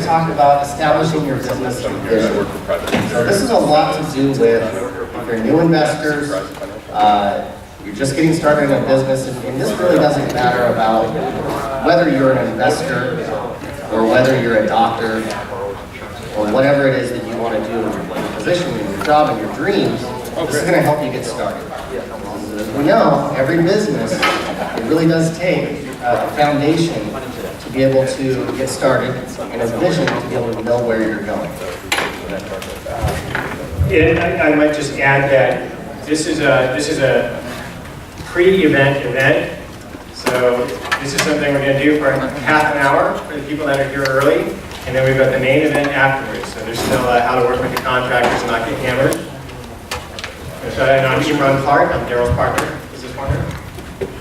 talk about establishing your business vision. So this is a lot to do with if you're new investors, you're just getting started in a business, and this really doesn't matter about whether you're an investor or whether you're a doctor or whatever it is that you want to do in your position, in your job, and your dreams. This is going to help you get started. As we know, every business, it really does take a foundation to be able to get started and a vision to be able to know where you're going. I might just add that this is a pre-event event. So this is something we're going to do for half an hour for the people that are here early, and then we've got the main event afterwards. So there's still how to work with the contractors and not get hammered. So I'm Imran Clark. I'm Darrell's partner, business partner.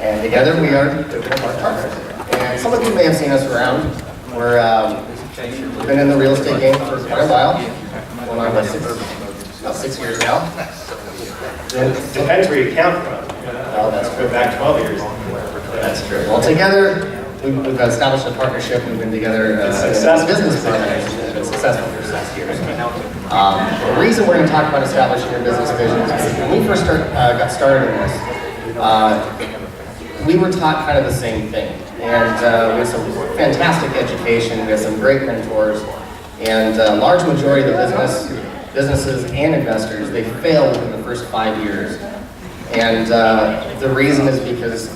And together we are Kucan and Clark Partners. And some of you may have seen us around. We've been in the real estate game for quite a while. Going on about 6 years now. Depends where you count from. Oh, that's go back 12 years. That's true. Well, together we've established a partnership. We've been together as business partners. We've been successful for 6 years. The reason we're going to talk about establishing your business vision is when we first got started in this, we were taught kind of the same thing. And we had some fantastic education, we had some great mentors, and a large majority of the businesses and investors, they fail within the first 5 years. And the reason is because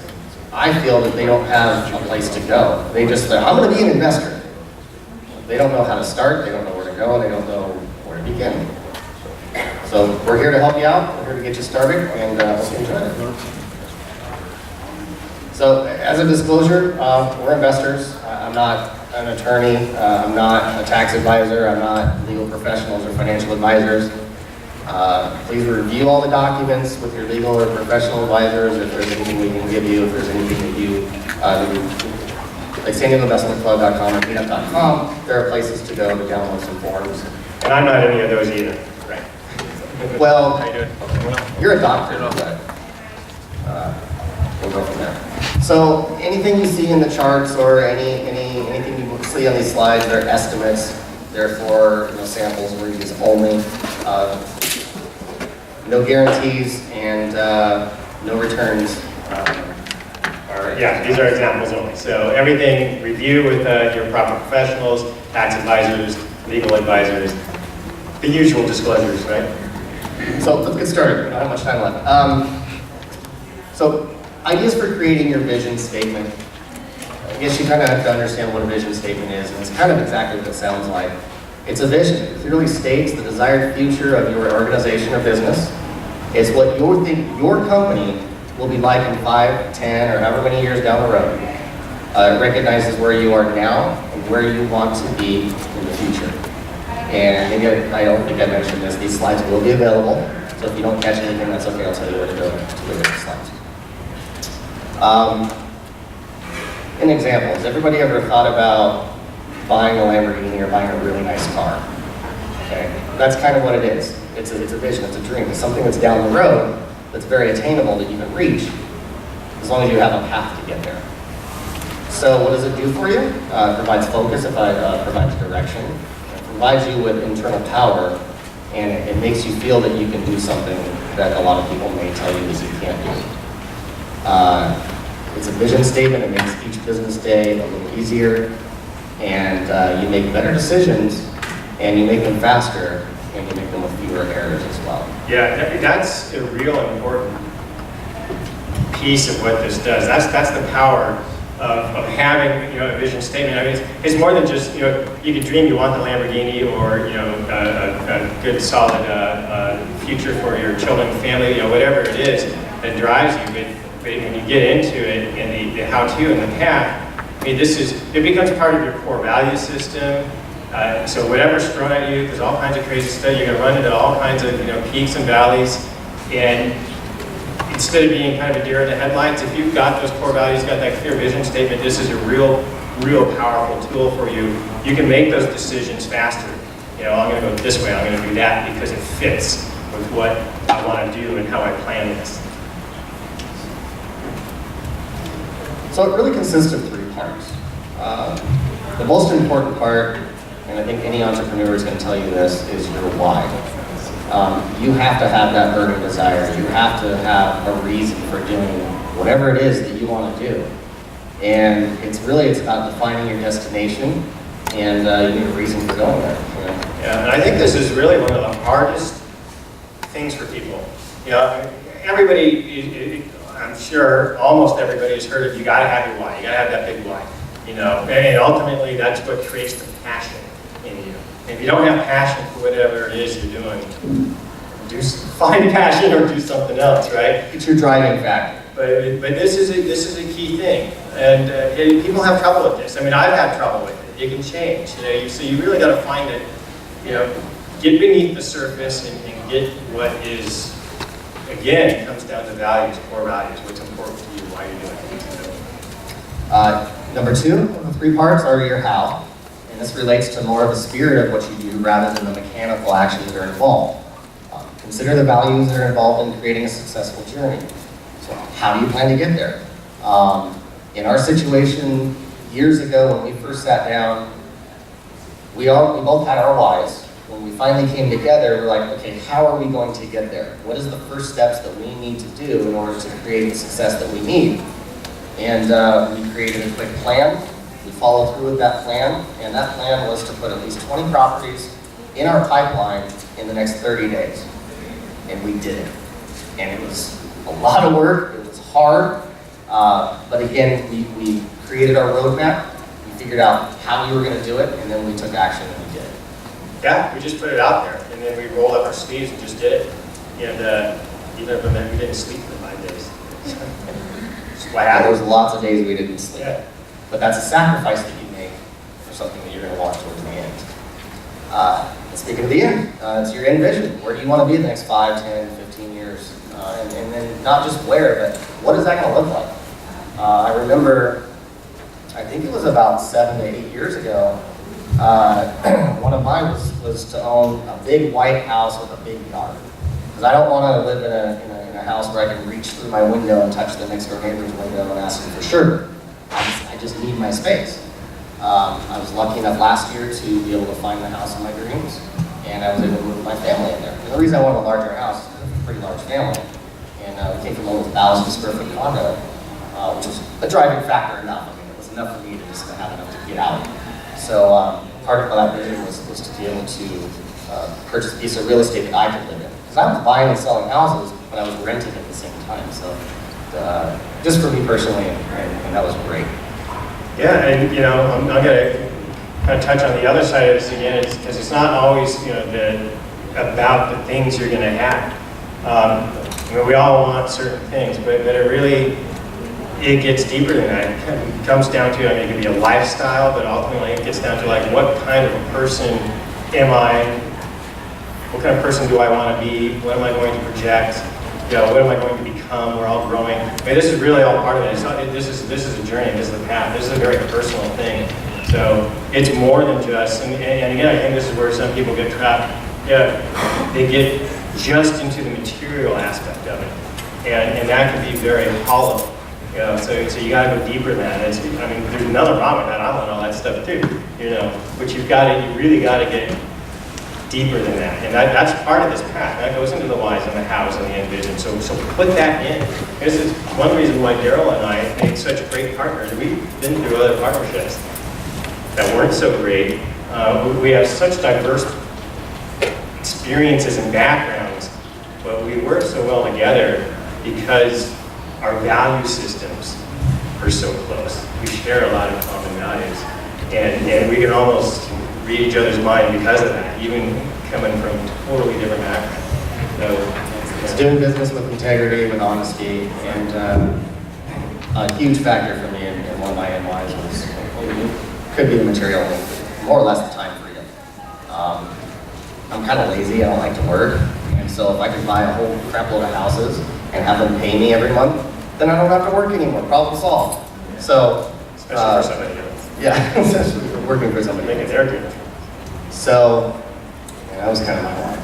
I feel that they don't have a place to go. They just say, I'm going to be an investor. They don't know how to start, they don't know where to go, they don't know where to begin. So we're here to help you out, we're here to get you started, and hope you enjoy it. So as a disclosure, we're investors. I'm not an attorney, I'm not a tax advisor, I'm not legal professionals or financial advisors. Please review all the documents with your legal or professional advisors. If there's anything we can give you, if there's anything that you, like SanDiegoInvestmentClub.com or meetup.com, there are places to go to download some forms. And I'm not any of those either. Right. Well, you're a doctor, but we'll go from there. So anything you see in the charts or anything you see on these slides, they're estimates. Therefore, samples were used only. No guarantees and no returns. These are examples only. So everything review with your proper professionals, tax advisors, legal advisors, the usual disclosures, right? So let's get started. We don't have much time left. So ideas for creating your vision statement. I guess you kind of have to understand what a vision statement is, and it's kind of exactly what it sounds like. It's a vision. It clearly states the desired future of your organization or business. It's what you think your company will be like in 5, 10, or however many years down the road. It recognizes where you are now and where you want to be in the future. And maybe I don't think I mentioned this, these slides will be available. So if you don't catch anything, that's okay, I'll tell you where to go to look at the slides. An example, has everybody ever thought about buying a Lamborghini or buying a really nice car? Okay, that's kind of what it is. It's a vision, it's a dream. It's something that's down the road that's very attainable that you can reach as long as you have a path to get there. So what does it do for you? It provides focus, it provides direction, it provides you with internal power, and it makes you feel that you can do something that a lot of people may tell you that you can't do. It's a vision statement. It makes each business day a little easier, and you make better decisions, and you make them faster, and you make them with fewer errors as well. Yeah, that's a real important piece of what this does. That's the power of having a vision statement. I mean, it's more than just you could dream you want the Lamborghini or a good solid future for your children, family, whatever it is that drives you. But when you get into it and the how-to and the path, I mean, it becomes part of your core value system. So whatever's thrown at you, there's all kinds of crazy stuff. You're going to run into all kinds of peaks and valleys. And instead of being kind of a deer in the headlights, if you've got those core values, got that clear vision statement, this is a real powerful tool for you. You can make those decisions faster. I'm going to go this way, I'm going to do that because it fits with what I want to do and how I plan this. So it really consists of 3 parts. The most important part and I think any entrepreneur is going to tell you this, is your why. You have to have that burning desire. You have to have a reason for doing whatever it is that you want to do. And it's about defining your destination, and you need a reason for going there. You know? Yeah, and I think this is really one of the hardest things for people. You know, everybody, I'm sure almost everybody has heard of you got to have your why. You got to have that big why. You know, and ultimately that's what creates the passion in you. And if you don't have passion for whatever it is you're doing, find passion or do something else, right? It's your driving factor. But this is a key thing, and people have trouble with this. I mean, I've had trouble with it. It can change, you know. So you really got to find it, you know, get beneath the surface and get what is, again, it comes down to values, core values. What's important to you? Why you're doing it. Number 2 of the 3 parts are your how, and this relates to more of the spirit of what you do rather than the mechanical actions that are involved. Consider the values that are involved in creating a successful journey. So how do you plan to get there? In our situation, years ago when we first sat down, we both had our whys. When we finally came together, we're like, okay, how are we going to get there? What is the first steps that we need to do in order to create the success that we need? And we created a quick plan. We followed through with that plan, and that plan was to put at least 20 properties in our pipeline in the next 30 days. And we did it. And it was a lot of work, it was hard, but again, we created our roadmap, we figured out how we were going to do it, and then we took action and we did it. Yeah, we just put it out there, and then we rolled up our sleeves and just did it. And even from then, we didn't sleep for 5 days. What happened? There was lots of days we didn't sleep. Yeah. But that's a sacrifice that you make for something that you're going to want towards the end. And speaking of the end, it's your end vision. Where do you want to be in the next 5, 10, 15 years? And then not just where, but what is that going to look like? I remember, I think it was about 7 to 8 years ago, one of mine was to own a big white house with a big yard. Because I don't want to live in a house where I can reach through my window and touch the next door neighbor's window and ask them for sugar. I just need my space. I was lucky enough last year to be able to find the house of my dreams, and I was able to move my family in there. And the reason I wanted a larger house is because it's a pretty large family, and we came from a 1,000 square foot condo, which was a driving factor enough. I mean, it was enough for me to just have enough to get out. So part of that vision was to be able to purchase a piece of real estate that I could live in. Because I was buying and selling houses, but I was renting at the same time. So just for me personally, and that was great. Yeah, and you know, I'm going to kind of touch on the other side of this again, because it's not always, you know, about the things you're going to have. I mean, we all want certain things, but it gets deeper than that. It comes down to, I mean, it can be a lifestyle, but ultimately it gets down to like, what kind of a person am I? What kind of person do I want to be? What am I going to project? You know, what am I going to become? We're all growing. I mean, this is really all part of it. This is a journey. This is a path. This is a very personal thing. So it's more than just. And again, I think this is where some people get trapped. Yeah, they get just into the material aspect of it, and that can be very hollow. You know, so you got to go deeper than that. I mean, there's nothing wrong with that. I want all that stuff too. You know, but you really got to get deeper than that, and that's part of this path. That goes into the whys and the hows and the end vision. So put that in. This is one reason why Darrell and I made such great partners. We've been through other partnerships that weren't so great. We have such diverse experiences and backgrounds, but we work so well together because our value systems are so close. We share a lot of common values, and we can almost read each other's mind because of that, even coming from totally different backgrounds. So it's doing business with integrity, with honesty, and a huge factor for me in one of my NYs could be the material, more or less the time freedom. I'm kind of lazy, I don't like to work, and so if I could buy a whole crap load of houses and have them pay me every month, then I don't have to work anymore, problem solved. So, especially for somebody else. Yeah, especially for working for somebody Make it their dream. So, yeah, that was kind of my line.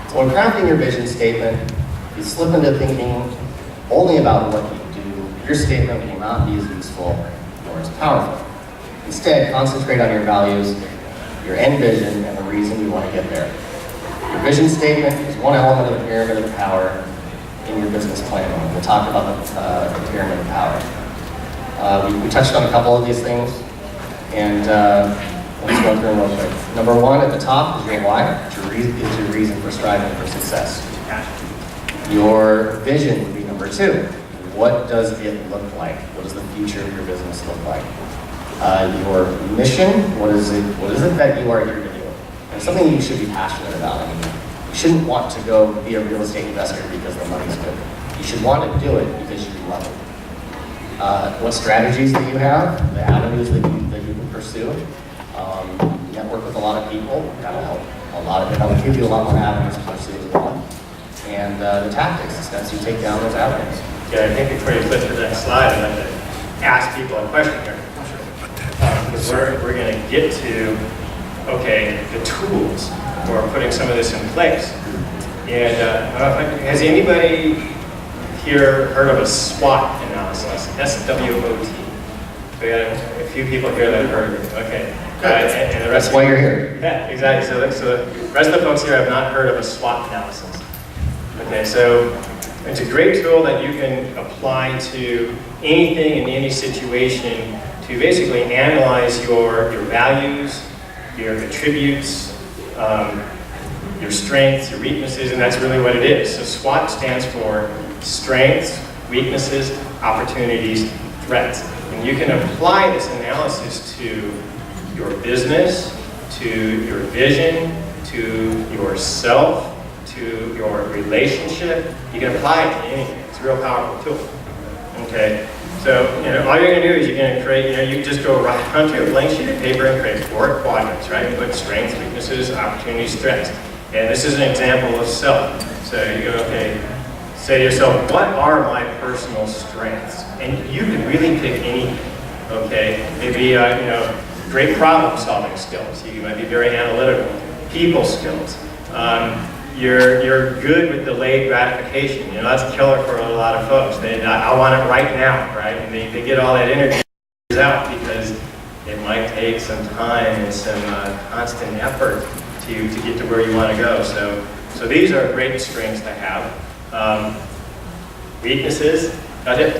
So when crafting your vision statement, you slip into thinking only about what you do, your statement will not be as useful or as powerful. Instead, concentrate on your values, your end vision, and the reason you want to get there. Your vision statement is one element of the pyramid of power in your business plan. We'll talk about the pyramid of power. We touched on a couple of these things, and let's go through them real quick. Number one at the top is your why. It's your reason for striving for success. Your vision would be number two. What does it look like? What does the future of your business look like? Your mission, what is it that you are here to do? And it's something you should be passionate about. I mean, you shouldn't want to go be a real estate investor because the money's good. You should want to do it because you love it. What strategies that you have, the avenues that you can pursue. Network with a lot of people, that'll help a lot of it. That'll give you a lot more avenues to pursue as well. And the tactics, the steps you take down those avenues. Yeah, I think before you flip to the next slide, I'd like to ask people a question here. Because we're going to get to, okay, the tools for putting some of this in place. And has anybody here heard of a SWOT analysis? S-W-O-T. We got a few people here that have heard of it. Okay. And the rest That's why you're here. Yeah, exactly. So the rest of the folks here have not heard of a SWOT analysis. Okay, so it's a great tool that you can apply to anything in any situation to basically analyze your values, your attributes, your strengths, your weaknesses, and that's really what it is. So SWOT stands for strengths, weaknesses, opportunities, threats. And you can apply this analysis to your business, to your vision, to yourself, to your relationship. You can apply it to anything. It's a real powerful tool. Okay? So, all you're going to do is you're going to create, you just go right onto a blank sheet of paper and create 4 quadrants, right? You put strengths, weaknesses, opportunities, threats. And this is an example of self. So you go, okay, say to yourself, what are my personal strengths? And you can really pick any, okay? Maybe, great problem solving skills. You might be very analytical. People skills. You're good with delayed gratification. That's a killer for a lot of folks. I want it right now, right? And they get all that energy out because it might take some time and some constant effort to get to where you want to go. So these are great strengths to have. Weaknesses.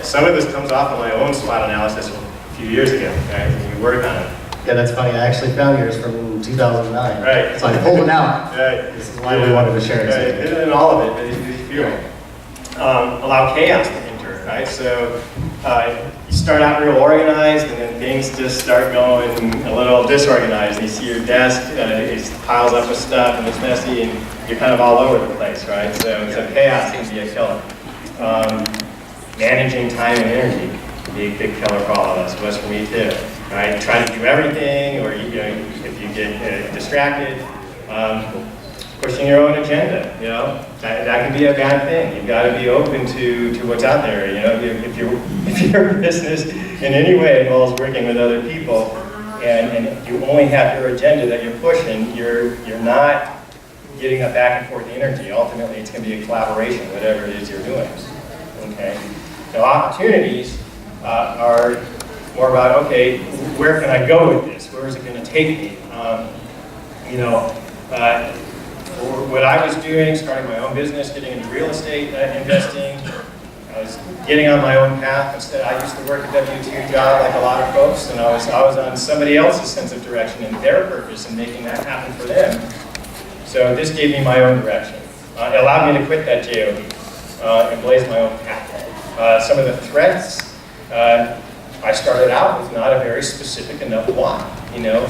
Some of this comes off of my own SWOT analysis a few years ago. Okay? You work on it. Yeah, that's funny. I actually found yours from 2009. Right. So I pulled it out. Right. This is why we wanted to share it. Right. And all of it, if you allow chaos to enter, right? So you start out real organized, and then things just start going a little disorganized. You see your desk, it piles up with stuff, and it's messy, and you're kind of all over the place, right? So chaos can be a killer. Managing time and energy can be a big killer for all of us. It was for me too. Right? Try to do everything, or if you get distracted, pushing your own agenda. That can be a bad thing. You've got to be open to what's out there. If your business in any way involves working with other people, and you only have your agenda that you're pushing, you're not getting that back and forth energy. Ultimately, it's going to be a collaboration, whatever it is you're doing. Okay. Now, opportunities are more about, okay, where can I go with this? Where is it going to take me? What I was doing, starting my own business, getting into real estate investing, I was getting on my own path. Instead, I used to work a W-2 job like a lot of folks, and I was on somebody else's sense of direction and their purpose and making that happen for them. So this gave me my own direction. It allowed me to quit that JOB and blaze my own path. Some of the threats, I started out with not a very specific enough why,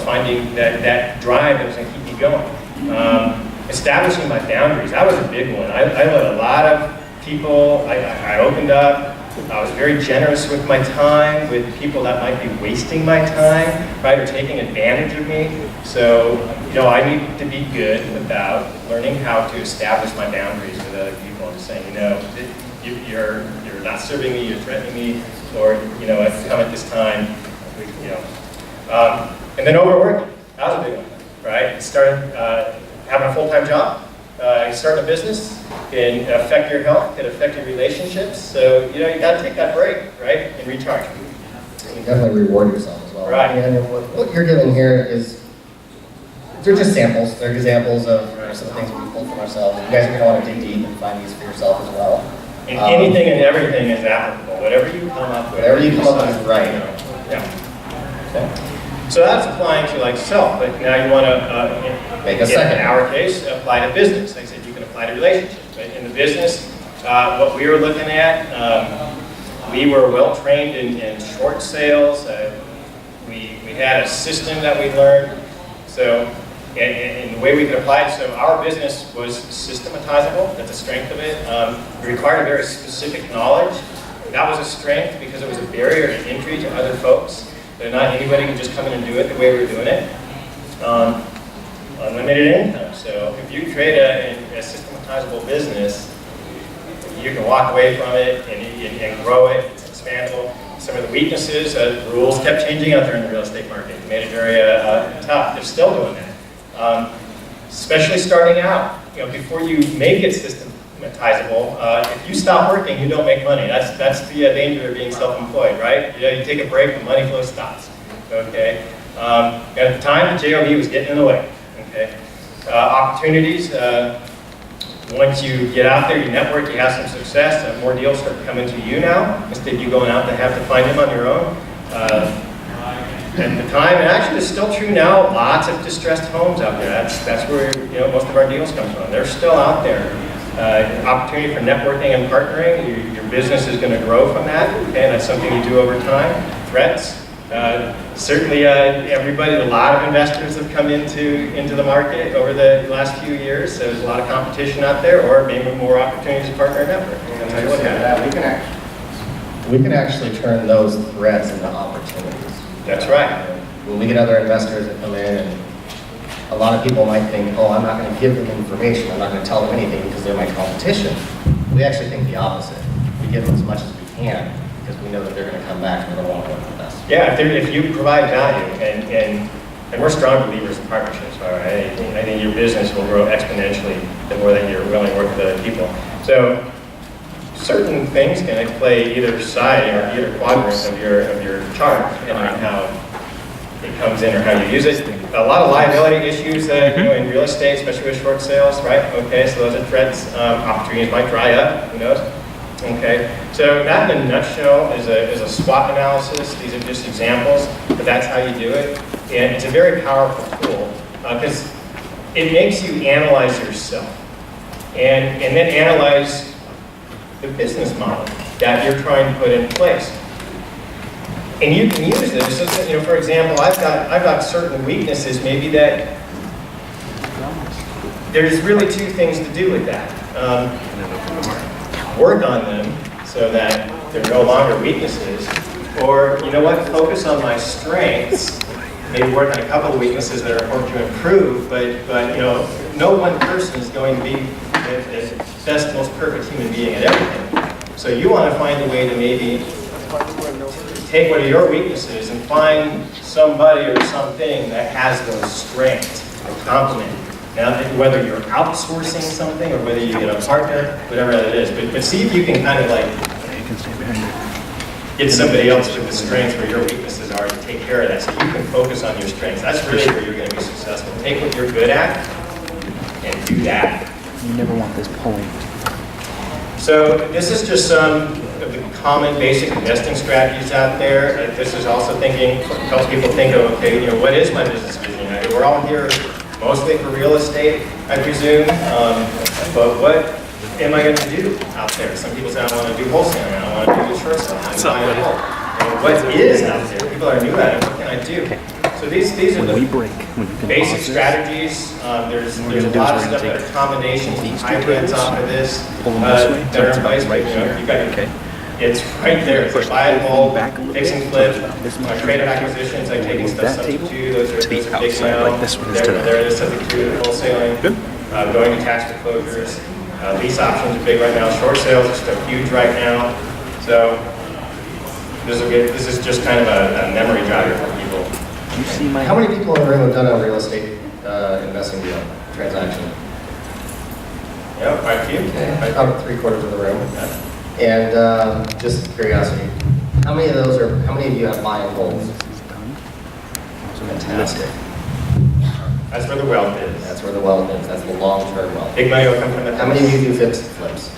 finding that drive that was going to keep me going. Establishing my boundaries, that was a big one. I let a lot of people, I opened up, I was very generous with my time, with people that might be wasting my time, right, or taking advantage of me. So, I need to be good about learning how to establish my boundaries with other people and saying, you're not serving me, you're threatening me, or, I've come at this time, and then overworking, that was a big one, right? Starting, having a full-time job, starting a business can affect your health, can affect your relationships, so, you got to take that break, right, and recharge. You definitely reward yourself as well. Right. And what you're giving here is, they're just samples. They're examples of some of the things we pulled from ourselves. You guys are going to want to dig deep and find these for yourself as well. And anything and everything is applicable. Whatever you come up with. Whatever you come up with is right. Yeah. Okay. So that's applying to like self, but now you want to, Make a second. in our case, apply to business. Like I said, you can apply to relationships. But in the business, what we were looking at, we were well trained in short sales. We had a system that we learned. So, and the way we could apply it, so our business was systematizable. That's the strength of it. It required a very specific knowledge. That was a strength because it was a barrier to entry to other folks. So not anybody can just come in and do it the way we're doing it. Unlimited income. So if you create a systematizable business, you can walk away from it and grow it. It's expandable. Some of the weaknesses, rules kept changing out there in the real estate market. It made it very tough. They're still doing that. Especially starting out. You know, before you make it systematizable, if you stop working, you don't make money. That's the danger of being self-employed, right? You take a break, the money flow stops. Okay. At the time, the JOB was getting in the way. Okay. Opportunities. Once you get out there, you network, you have some success, more deals start coming to you now, instead of you going out to have to find them on your own. At the time, and actually it's still true now, lots of distressed homes out there. That's where most of our deals come from. They're still out there. Opportunity for networking and partnering. Your business is going to grow from that, okay, and that's something you do over time. Threats. Certainly, everybody, a lot of investors have come into the market over the last few years. So there's a lot of competition out there, or maybe more opportunities to partner and network. That's how you look at it. We can actually turn those threats into opportunities. That's right. When we get other investors that come in, and a lot of people might think, oh, I'm not going to give them information, I'm not going to tell them anything because they're my competition. We actually think the opposite. We give them as much as we can because we know that they're going to come back and they're going to want to work with us. Yeah, if you provide value, and we're strong believers in partnerships, right? I think your business will grow exponentially the more that you're willing to work with other people. So certain things can play either side or either quadrant of your chart, depending on how it comes in or how you use it. A lot of liability issues in real estate, especially with short sales, right? Okay, so those are threats. Opportunities might dry up, who knows? Okay, so that in a nutshell is a SWOT analysis. These are just examples, but that's how you do it. And it's a very powerful tool because it makes you analyze yourself and then analyze the business model that you're trying to put in place. And you can use this, for example, I've got certain weaknesses maybe that there's really two things to do with that. Work on them so that they're no longer weaknesses, or focus on my strengths, maybe work on a couple of weaknesses that are important to improve, but no one person is going to be the best, most perfect human being at everything. So you want to find a way to maybe take one of your weaknesses and find somebody or something that has those strengths and complement. Now, whether you're outsourcing something or whether you get a partner, whatever that is, but see if you can kind of get somebody else with the strengths where your weaknesses are to take care of that, so you can focus on your strengths. That's really where you're going to be successful. Take what you're good at and do that. You never want this pulling. So this is just some of the common basic investing strategies out there. This is also helps people think of, okay, what is my business vision? We're all here mostly for real estate, I presume, but what am I going to do out there? Some people say, I want to do wholesaling, I want to do short selling, I want to buy a home. What is out there? People are new at it, what can I do? So these are the basic strategies. There's a lot of stuff that are combinations and hybrids off of this that are in place. You got it's right there. It's buy and hold, fix and flip, creative acquisitions, like taking stuff subject to, those are big now. They're the subject to wholesaling, going to tax foreclosures. Lease options are big right now. Short sales are still huge right now. So this is just kind of a memory jogger for people. How many people in the room have done a real estate investing deal, transaction? Yeah, quite a few. Okay. About 3/4 of the room. Yeah. And just curiosity, how many of you have buy and holds? Fantastic. That's where the wealth is. That's where the wealth is. That's the long-term wealth. Big money will come from the How many of you do fix and flips?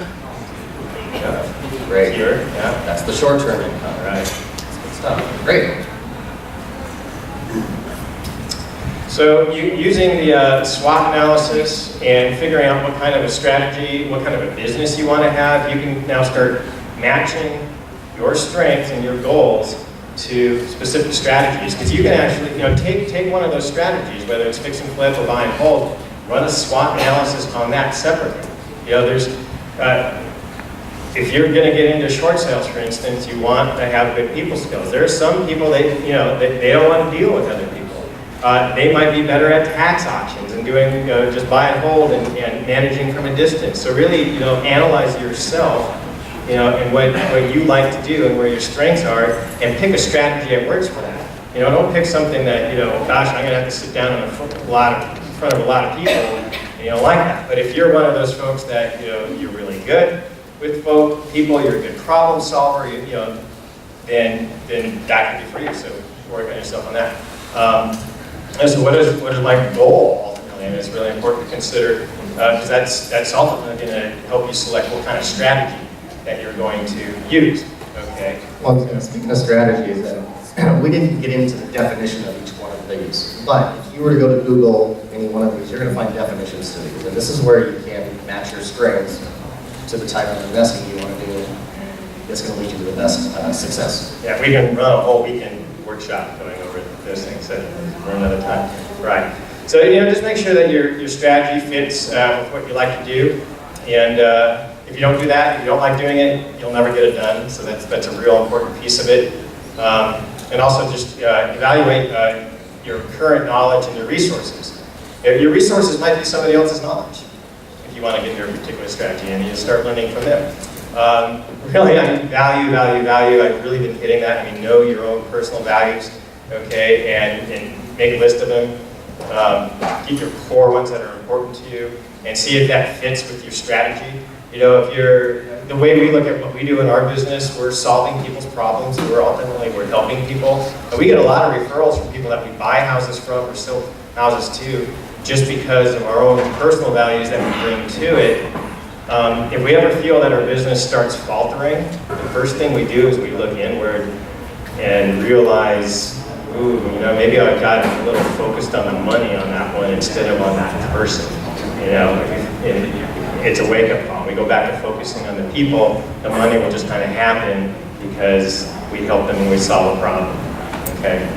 Great. Here, yeah. That's the short-term income. Right. That's good stuff. Great. So using the SWOT analysis and figuring out what kind of a strategy, what kind of a business you want to have, you can now start matching your strengths and your goals to specific strategies. Because you can actually, take one of those strategies, whether it's fix and flip or buy and hold, run a SWOT analysis on that separately. There's if you're going to get into short sales, for instance, you want to have good people skills. There are some people they don't want to deal with other people. They might be better at tax auctions and doing just buy and hold and managing from a distance. So really, analyze yourself, and what you like to do and where your strengths are, and pick a strategy that works for that. Don't pick something that gosh, I'm going to have to sit down in front of a lot of people. And you don't like that. But if you're one of those folks that you're really good with people, you're a good problem solver, then that could be for you. So work on yourself on that. And so what is my goal ultimately? And it's really important to consider because that's ultimately going to help you select what kind of strategy that you're going to use. Okay. Well, speaking of strategies, we didn't get into the definition of each one of these, but if you were to go to Google any one of these, you're going to find definitions to these, and this is where you can match your strengths to the type of investing you want to do. It's going to lead you to the best success. Yeah, we can run a whole weekend workshop going over those things for another time. Right. So just make sure that your strategy fits with what you like to do, and if you don't do that, if you don't like doing it, you'll never get it done. So that's a real important piece of it. And also just evaluate your current knowledge and your resources. Your resources might be somebody else's knowledge if you want to get your particular strategy, and you start learning from them. Really, value. I've really been hitting that. Know your own personal values, okay, and make a list of them. Keep your core ones that are important to you, and see if that fits with your strategy. If the way we look at what we do in our business, we're solving people's problems, and we're helping people. And we get a lot of referrals from people that we buy houses from or sell houses to, just because of our own personal values that we bring to it. If we ever feel that our business starts faltering, the first thing we do is we look inward and realize, maybe I got a little focused on the money on that one instead of on that person. It's a wake-up call. We go back to focusing on the people. The money will just kind of happen because we help them when we solve a problem. Okay.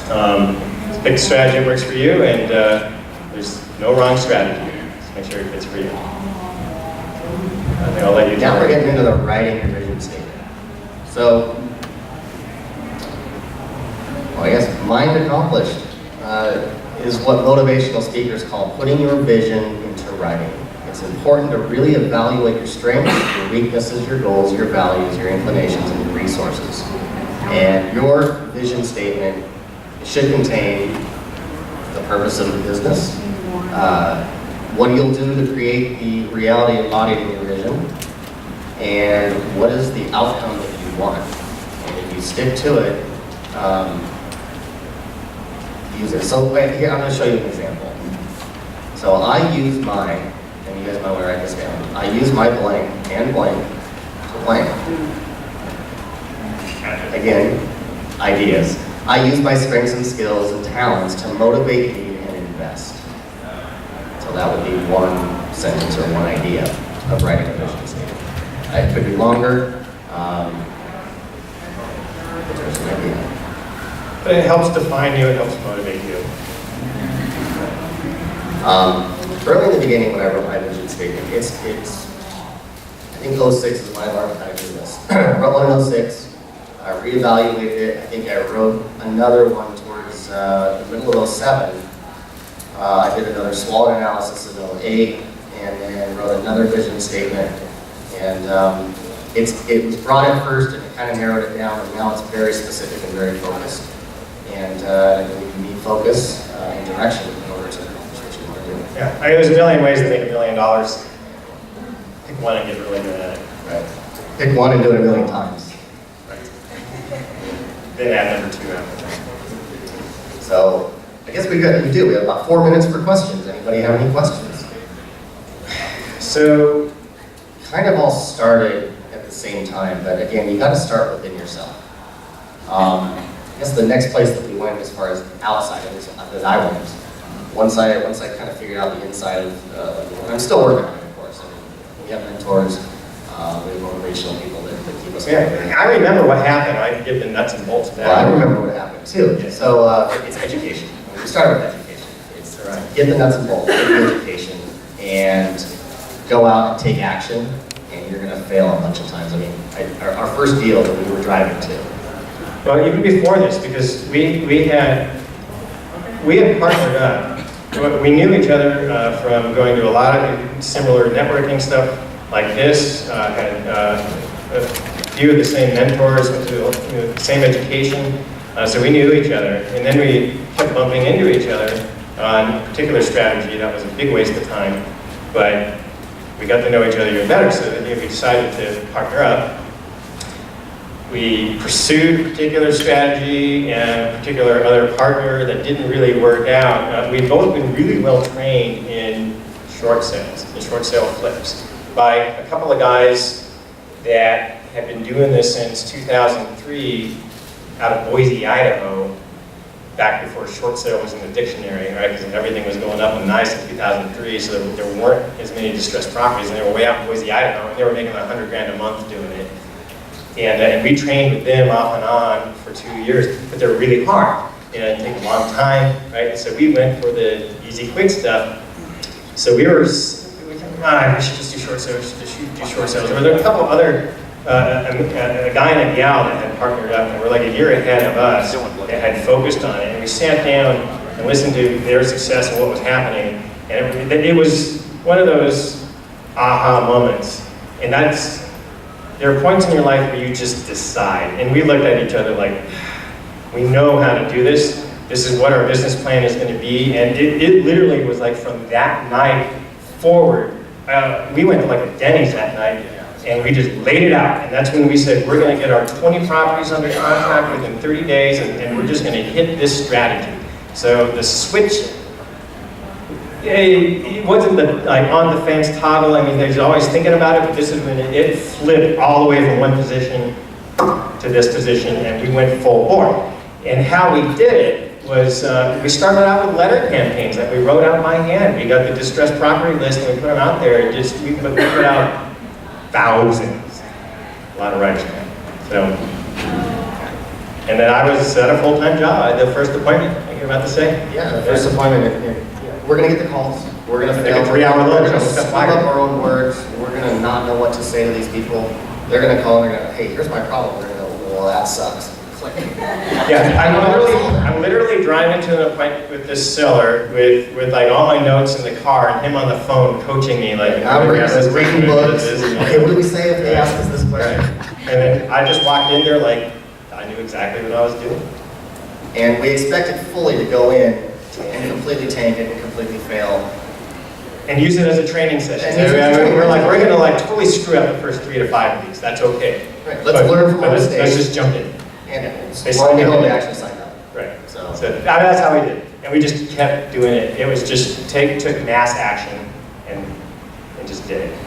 So pick a strategy that works for you, and there's no wrong strategy. Just make sure it fits for you. I think I'll let you. Now we're getting into the writing your vision statement. So, I guess mind accomplished is what motivational speakers call putting your vision into writing. It's important to really evaluate your strengths, your weaknesses, your goals, your values, your inclinations, and your resources. And your vision statement should contain the purpose of the business, what you'll do to create the reality embodied in your vision, and what is the outcome that you want. And if you stick to it, use it. So here, I'm going to show you an example. So I use my, and you guys might want to write this down, I use my blank and blank to blank. Again, ideas. I use my strengths and skills and talents to motivate, lead, and invest. So that would be one sentence or one idea of writing a vision statement. It could be longer, but there's an idea. But it helps define you, it helps motivate you. Early in the beginning when I wrote my vision statement, it's I think 06 is when I learned how to do this. I wrote one in 06, I reevaluated it, I think I wrote another one towards the middle of 07. I did another SWOT analysis in 08, and then wrote another vision statement. And it was broad at first, and it kind of narrowed it down, and now it's very specific and very focused. And you need focus and direction in order to accomplish what you want to do. Yeah, there's a million ways to make $1 million. Pick one and get really good at it. Right. Pick one and do it 1 million times. Right. Then add number 2 after that. So I guess we do. We have about 4 minutes for questions. Anybody have any questions? So, kind of all started at the same time, but again, you got to start within yourself. I guess the next place that we went as far as outside of this, that I went, once I kind of figured out the inside of, and I'm still working on it, of course. I mean, we have mentors, we have motivational people that keep us going. Yeah, I remember what happened. I can give the nuts and bolts of that. Well, I remember what happened too. So it's education. We started with education. It's get the nuts and bolts, get the education, and go out and take action, and you're going to fail a bunch of times. I mean, our first deal that we were driving to. Well, even before this, because we had partnered up. We knew each other from going to a lot of similar networking stuff like this. Had a few of the same mentors, went to the same education. So we knew each other, and then we kept bumping into each other on a particular strategy. That was a big waste of time, but we got to know each other even better, so that we decided to partner up. We pursued a particular strategy and a particular other partner that didn't really work out. We've both been really well trained in short sales, in short sale flips, by a couple of guys that have been doing this since 2003 out of Boise, Idaho, back before short sale was in the dictionary, right? Because everything was going up and nice in 2003, so there weren't as many distressed properties, and they were way out in Boise, Idaho, and they were making $100 grand a month doing it. And we trained with them off and on for 2 years, but they're really hard. It take a long time, right? So we went for the easy, quick stuff. So we should just do short sales, do short sales. There were a couple other, a guy and a gal that had partnered up, and were like a year ahead of us, that had focused on it. And we sat down and listened to their success and what was happening. And it was one of those aha moments. And there are points in your life where you just decide. And we looked at each other like, we know how to do this. This is what our business plan is going to be. And it literally was like from that night forward, we went to like a Denny's that night, and we just laid it out. And that's when we said, we're going to get our 20 properties under contract within 30 days, and we're just going to hit this strategy. So the switch, it wasn't the like on the fence toggle. I mean, they're always thinking about it, but this is when it flipped all the way from one position to this position, and we went full bore. And how we did it was we started out with letter campaigns that we wrote out by hand. We got the distressed property list, and we put them out there. We put out thousands, a lot of writers. So, and then I was at a full-time job. I had the first appointment. What you're about to say? Yeah, the first appointment. We're going to get the calls. We're going to take a 3-hour lunch. We're going to split up our own words. We're going to not know what to say to these people. They're going to call and they're going to, hey, here's my problem. We're going to go, well, that sucks. Click. Yeah, I'm literally driving to an appointment with this seller with like all my notes in the car and him on the phone coaching me like, I'm reading books. Okay, what do we say if they ask us this question? Right. And then I just walked in there like I knew exactly what I was doing. And we expected fully to go in and completely tank it and completely fail. And use it as a training session. We're going to like totally screw up the first 3 to 5 of these. That's okay. Right. Let's learn from our mistakes. Let's just jump in. And they actually signed up. Right. So that's how we did it. And we just kept doing it. It was just took mass action and just did it.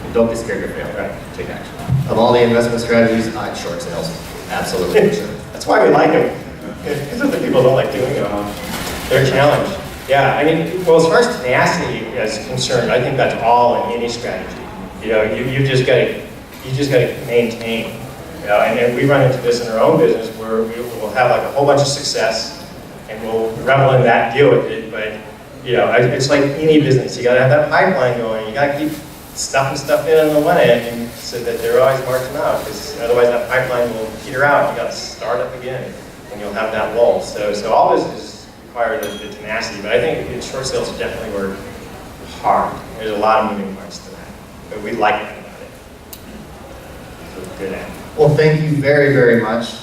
And don't be scared to fail. Right. Take action. Of all the investment strategies, short sales. Absolutely. For sure. That's why we like them. Because other people don't like doing them. They're challenged. Yeah, I mean, well, as far as tenacity is concerned, I think that's all in any strategy. You know, you just got to maintain. You know, and we run into this in our own business where we will have like a whole bunch of success, and we'll revel in that, deal with it. But you know, it's like any business. You got to have that pipeline going. You got to keep stuffing stuff in on the one end, and so that they're always marching out. Because otherwise, that pipeline will peter out. You got to start up again, and you'll have that lull. So all this is require the tenacity, but I think short sales definitely were hard. There's a lot of moving parts to that, but we like that about it. So good at it. Well, thank you very, very much.